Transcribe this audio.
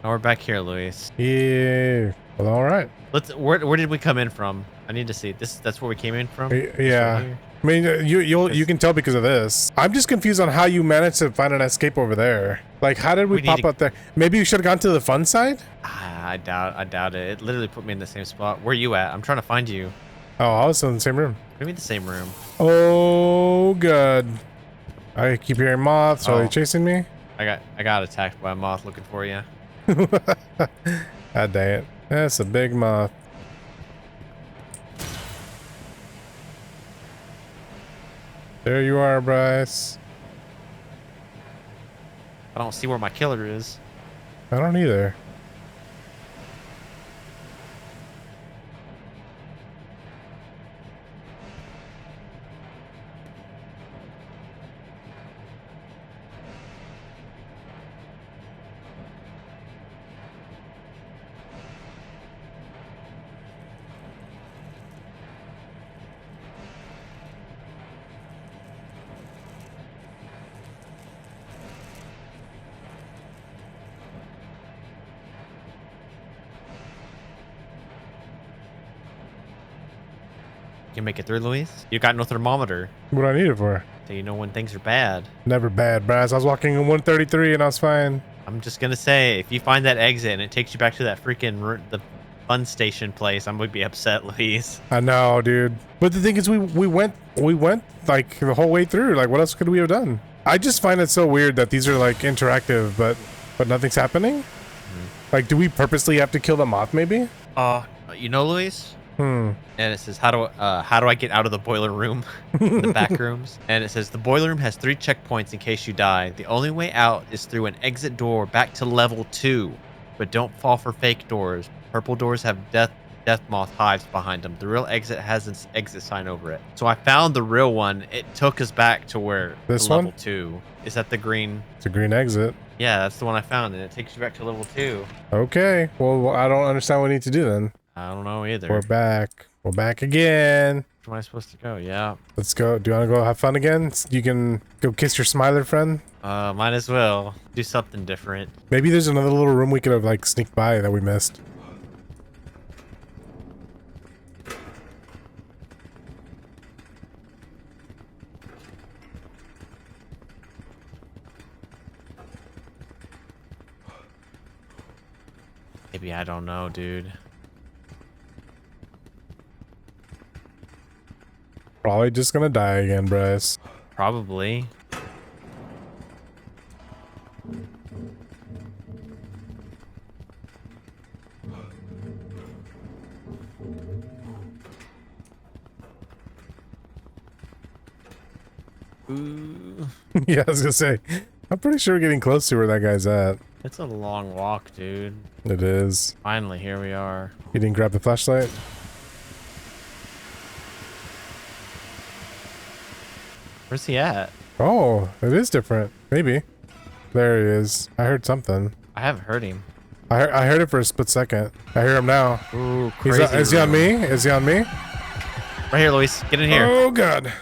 Oh, we're back here, Luis. Yeah. Well, all right. Where did we come in from? I need to see. That's where we came in from? Yeah. Right, I mean, you can tell because of this. I'm just confused on how you managed to find an escape over there. Like, how did we pop up there? Maybe you should have gone to the fun side? I doubt it. It literally put me in the same spot. Where are you at? I'm trying to find you. Oh, I was in the same room. What do you mean the same room? Oh, good. I keep hearing moths. Are they chasing me? I got attacked by a moth looking for you. God dang it. That's a big moth. There you are, Bryce. I don't see where my killer is. I don't either. You can make it through, Luis? You got no thermometer. What do I need it for? So you know when things are bad. Never bad, Bryce. I was walking in 133 and I was fine. I'm just gonna say, if you find that exit and it takes you back to that freaking the fun station place, I'm gonna be upset, Luis. I know, dude. But the thing is, we went like the whole way through. Like, what else could we have done? I just find it so weird that these are like interactive, but nothing's happening. Like, do we purposely have to kill the moth? Maybe. You know, Luis. And it says, how do I get out of the boiler room, the back rooms? And it says, the boiler room has 3 checkpoints in case you die. The only way out is through an exit door back to level 2. But don't fall for fake doors. Purple doors have death moth hives behind them. The real exit has an exit sign over it. So I found the real one. It took us back to where this level one? 2. Is that the green? It's a green exit. Yeah, that's the one I found, and it takes you back to level 2. Okay. Well, I don't understand what we need to do then. I don't know either. We're back. We're back again. Where am I supposed to go? Yeah. Let's go. Do you want to go have fun again? You can go kiss your smiler friend. Might as well do something different. Maybe there's another little room we could have like sneaked by that we missed. Maybe, I don't know, dude. Probably just gonna die again, Bryce. Probably. Ooh. Yeah, I was gonna say, I'm pretty sure we're getting close to where that guy's at. It's a long walk, dude. It is. Finally, here we are. You didn't grab the flashlight? Where's he at? Oh, it is different. Maybe. There he is. I heard something. I haven't heard him. I heard it for a split second. I hear him now. Ooh, crazy. Is he on me? Is he on me? Right here, Luis. Get in here. Oh, God.